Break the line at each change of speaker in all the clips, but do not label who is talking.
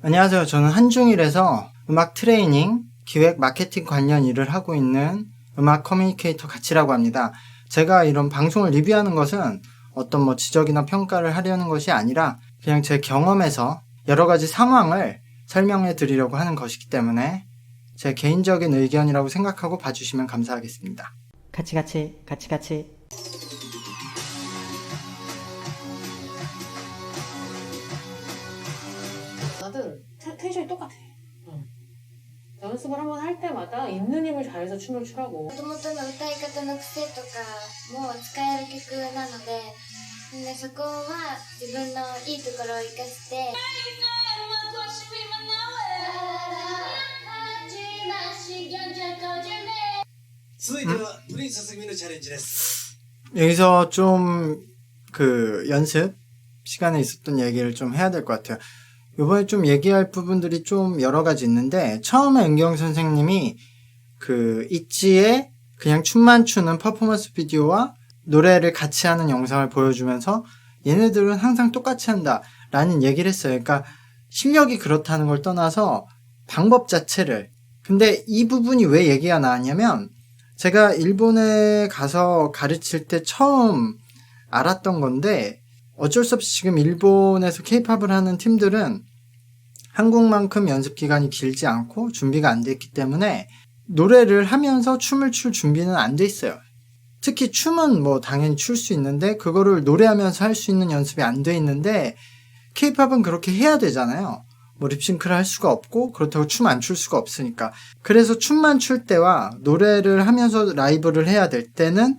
안녕하세요. 저는 한중일에서 음악 트레이닝, 기획, 마케팅 관련 일을 하고 있는 음악 커뮤니케이터 가치라고 합니다. 제가 이런 방송을 리뷰하는 것은 어떤 지적이나 평가를 하려는 것이 아니라 그냥 제 경험에서 여러 가지 상황을 설명해 드리려고 하는 것이기 때문에 제 개인적인 의견이라고 생각하고 봐주시면 감사하겠습니다.
같이.
나도 텐션이 똑같아. 연습을 한번 할 때마다 있는 힘을 다해서 춤을 추라고.
もともとの歌い方の癖とかも使える曲なので、そこは自分のいいところを生かして。
続いてはプリンセス組のチャレンジです。
여기서 좀 연습 시간에 있었던 얘기를 좀 해야 될 것 같아요. 이번에 좀 얘기할 부분들이 좀 여러 가지 있는데, 처음에 은경 선생님이 있지의 그냥 춤만 추는 퍼포먼스 비디오와 노래를 같이 하는 영상을 보여주면서 얘네들은 항상 똑같이 한다 라는 얘기를 했어요. 그러니까 실력이 그렇다는 걸 떠나서 방법 자체를. 근데 이 부분이 왜 얘기가 나왔냐면, 제가 일본에 가서 가르칠 때 처음 알았던 건데, 어쩔 수 없이 지금 일본에서 케이팝을 하는 팀들은 한국만큼 연습 기간이 길지 않고 준비가 안 돼 있기 때문에 노래를 하면서 춤을 출 준비는 안 돼 있어요. 특히 춤은 당연히 출 수 있는데 그거를 노래하면서 할 수 있는 연습이 안 돼 있는데, 케이팝은 그렇게 해야 되잖아요. 립싱크를 할 수가 없고 그렇다고 춤 안 출 수가 없으니까. 그래서 춤만 출 때와 노래를 하면서 라이브를 해야 될 때는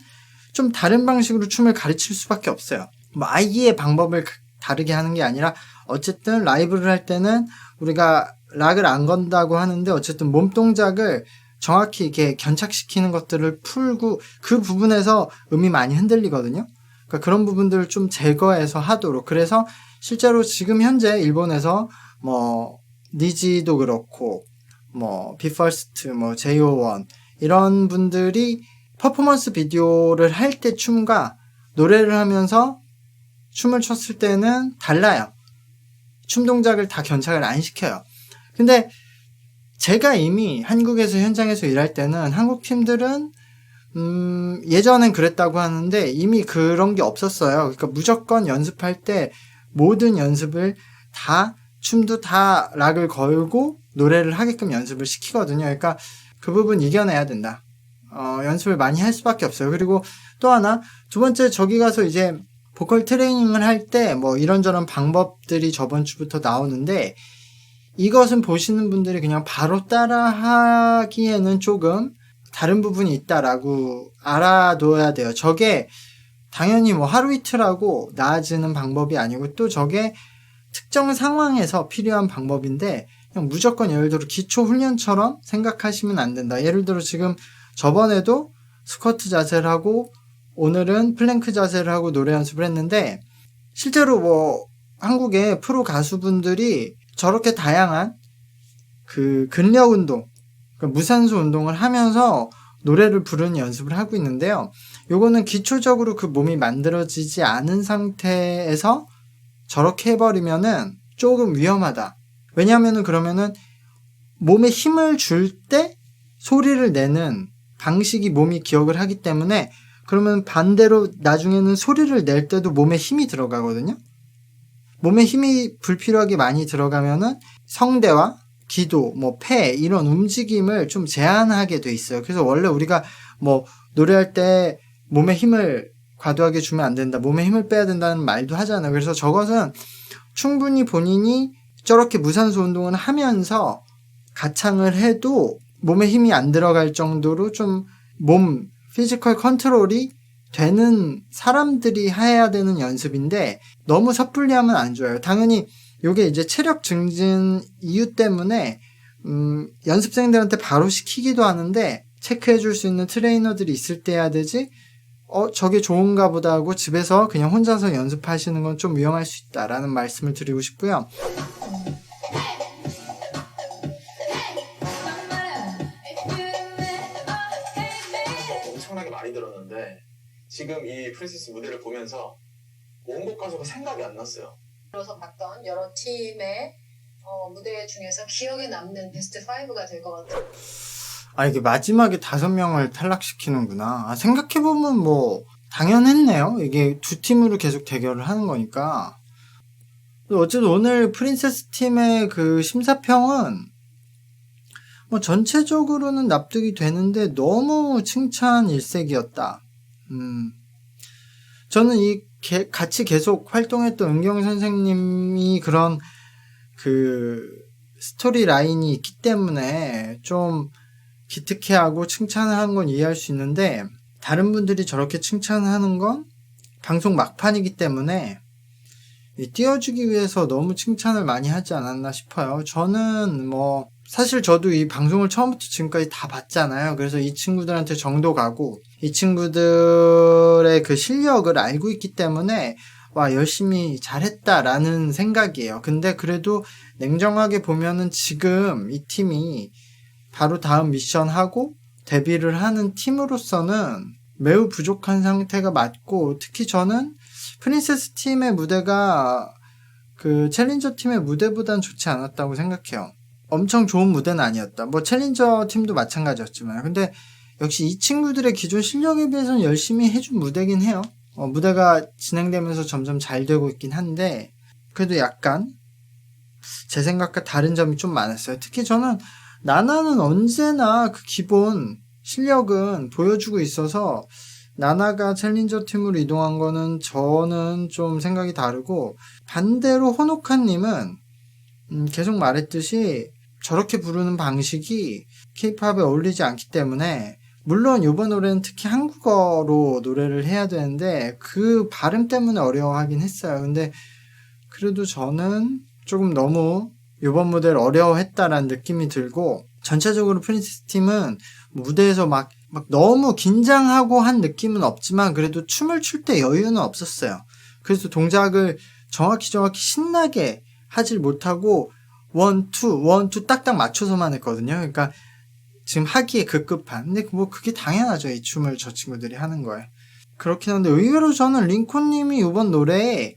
좀 다른 방식으로 춤을 가르칠 수밖에 없어요. 아예 방법을 다르게 하는 게 아니라, 어쨌든 라이브를 할 때는 우리가 락을 안 건다고 하는데 어쨌든 몸 동작을 정확히 이렇게 견착시키는 것들을 풀고, 그 부분에서 음이 많이 흔들리거든요. 그러니까 그런 부분들을 좀 제거해서 하도록. 그래서 실제로 지금 현재 일본에서 니지도 그렇고 비퍼스트, JO1 이런 분들이 퍼포먼스 비디오를 할 때 춤과 노래를 하면서 춤을 췄을 때는 달라요. 춤 동작을 다 견착을 안 시켜요. 근데 제가 이미 한국에서 현장에서 일할 때는 한국 팀들은 예전엔 그랬다고 하는데 이미 그런 게 없었어요. 그러니까 무조건 연습할 때 모든 연습을 다, 춤도 다 락을 걸고 노래를 하게끔 연습을 시키거든요. 그러니까 그 부분 이겨내야 된다. 연습을 많이 할 수밖에 없어요. 그리고 또 하나, 두 번째, 저기 가서 이제 보컬 트레이닝을 할 때 이런저런 방법들이 저번 주부터 나오는데, 이것은 보시는 분들이 그냥 바로 따라 하기에는 조금 다른 부분이 있다라고 알아둬야 돼요. 저게 당연히 하루 이틀하고 나아지는 방법이 아니고, 또 저게 특정 상황에서 필요한 방법인데, 그냥 무조건 예를 들어 기초 훈련처럼 생각하시면 안 된다. 예를 들어 지금 저번에도 스쿼트 자세를 하고 오늘은 플랭크 자세를 하고 노래 연습을 했는데, 실제로 한국의 프로 가수분들이 저렇게 다양한 근력 운동, 그러니까 무산소 운동을 하면서 노래를 부르는 연습을 하고 있는데요. 요거는 기초적으로 그 몸이 만들어지지 않은 상태에서 저렇게 해버리면은 조금 위험하다. 왜냐하면은 그러면은 몸에 힘을 줄 때 소리를 내는 방식이 몸이 기억을 하기 때문에, 그러면 반대로 나중에는 소리를 낼 때도 몸에 힘이 들어가거든요. 몸에 힘이 불필요하게 많이 들어가면은 성대와 기도, 폐 이런 움직임을 좀 제한하게 돼 있어요. 그래서 원래 우리가 노래할 때 몸에 힘을 과도하게 주면 안 된다, 몸에 힘을 빼야 된다는 말도 하잖아요. 그래서 저것은 충분히 본인이 저렇게 무산소 운동을 하면서 가창을 해도 몸에 힘이 안 들어갈 정도로 좀 피지컬 컨트롤이 되는 사람들이 해야 되는 연습인데, 너무 섣불리 하면 안 좋아요. 당연히 요게 이제 체력 증진 이유 때문에 연습생들한테 바로 시키기도 하는데, 체크해 줄 수 있는 트레이너들이 있을 때 해야 되지, 저게 좋은가 보다 하고 집에서 그냥 혼자서 연습하시는 건 좀 위험할 수 있다라는 말씀을 드리고 싶고요.
엄청나게 많이 들었는데, 지금 이 프린세스 무대를 보면서 원곡 가수가 생각이 안 났어요.
들어서 봤던 여러 팀의 무대 중에서 기억에 남는 베스트 5가 될 것 같아요.
아, 이게 마지막에 5명을 탈락시키는구나. 아, 생각해보면 뭐, 당연했네요. 이게 두 팀으로 계속 대결을 하는 거니까. 어쨌든 오늘 프린세스 팀의 그 심사평은 뭐 전체적으로는 납득이 되는데 너무 칭찬 일색이었다. 저는 같이 계속 활동했던 은경 선생님이 그런 그 스토리 라인이 있기 때문에 좀 기특해하고 칭찬을 하는 건 이해할 수 있는데 다른 분들이 저렇게 칭찬을 하는 건 방송 막판이기 때문에 띄워주기 위해서 너무 칭찬을 많이 하지 않았나 싶어요. 저는 뭐 사실 저도 이 방송을 처음부터 지금까지 다 봤잖아요. 그래서 이 친구들한테 정도 가고 이 친구들의 그 실력을 알고 있기 때문에 와, 열심히 잘했다라는 생각이에요. 근데 그래도 냉정하게 보면은 지금 이 팀이 바로 다음 미션 하고 데뷔를 하는 팀으로서는 매우 부족한 상태가 맞고, 특히 저는 프린세스 팀의 무대가 그 챌린저 팀의 무대보단 좋지 않았다고 생각해요. 엄청 좋은 무대는 아니었다. 뭐 챌린저 팀도 마찬가지였지만, 근데 역시 이 친구들의 기존 실력에 비해서는 열심히 해준 무대긴 해요. 무대가 진행되면서 점점 잘 되고 있긴 한데 그래도 약간 제 생각과 다른 점이 좀 많았어요. 특히 저는 나나는 언제나 그 기본 실력은 보여주고 있어서 나나가 챌린저 팀으로 이동한 거는 저는 좀 생각이 다르고, 반대로 호노카님은 계속 말했듯이 저렇게 부르는 방식이 K-팝에 어울리지 않기 때문에, 물론 이번 노래는 특히 한국어로 노래를 해야 되는데 그 발음 때문에 어려워하긴 했어요. 근데 그래도 저는 조금 너무 이번 무대를 어려워했다라는 느낌이 들고, 전체적으로 프린세스 팀은 무대에서 막 너무 긴장하고 한 느낌은 없지만 그래도 춤을 출 때 여유는 없었어요. 그래서 동작을 정확히 신나게 하질 못하고 원투 딱딱 맞춰서만 했거든요. 그러니까 지금 하기에 급급한. 근데 뭐 그게 당연하죠. 이 춤을 저 친구들이 하는 거예요. 그렇긴 한데 의외로 저는 링코님이 이번 노래에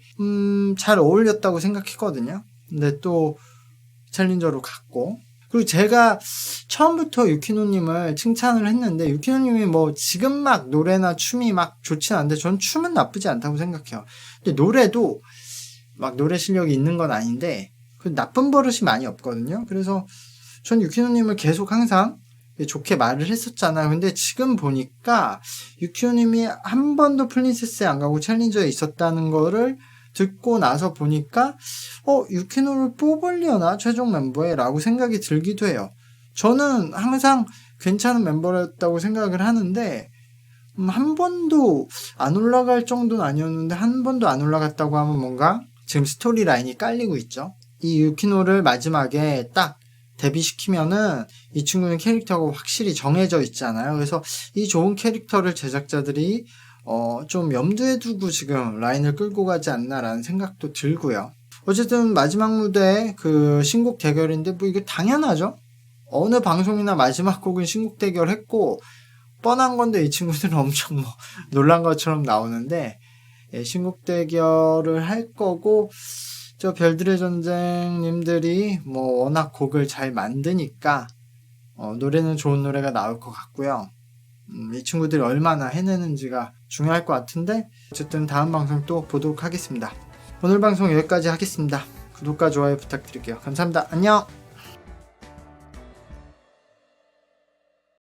잘 어울렸다고 생각했거든요. 근데 또 챌린저로 갔고, 그리고 제가 처음부터 유키노님을 칭찬을 했는데 유키노님이 뭐 지금 막 노래나 춤이 막 좋진 않은데 전 춤은 나쁘지 않다고 생각해요. 근데 노래도 막 노래 실력이 있는 건 아닌데 그 나쁜 버릇이 많이 없거든요. 그래서 전 유키노님을 계속 항상 좋게 말을 했었잖아요. 근데 지금 보니까 유키노님이 한 번도 프린세스에 안 가고 챌린저에 있었다는 거를 듣고 나서 보니까 유키노를 뽑으려나 최종 멤버에 라고 생각이 들기도 해요. 저는 항상 괜찮은 멤버였다고 생각을 하는데 한 번도 안 올라갈 정도는 아니었는데 한 번도 안 올라갔다고 하면 뭔가 지금 스토리 라인이 깔리고 있죠. 이 유키노를 마지막에 딱 데뷔시키면은 이 친구는 캐릭터가 확실히 정해져 있잖아요. 그래서 이 좋은 캐릭터를 제작자들이 좀 염두에 두고 지금 라인을 끌고 가지 않나라는 생각도 들고요. 어쨌든 마지막 무대 그 신곡 대결인데 뭐 이게 당연하죠. 어느 방송이나 마지막 곡은 신곡 대결 했고 뻔한 건데 이 친구들은 엄청 뭐 놀란 것처럼 나오는데 신곡 대결을 할 거고, 저 별들의 전쟁님들이 뭐 워낙 곡을 잘 만드니까 노래는 좋은 노래가 나올 것 같고요. 이 친구들이 얼마나 해내는지가 중요할 것 같은데 어쨌든 다음 방송 또 보도록 하겠습니다. 오늘 방송 여기까지 하겠습니다. 구독과 좋아요 부탁드릴게요. 감사합니다. 안녕.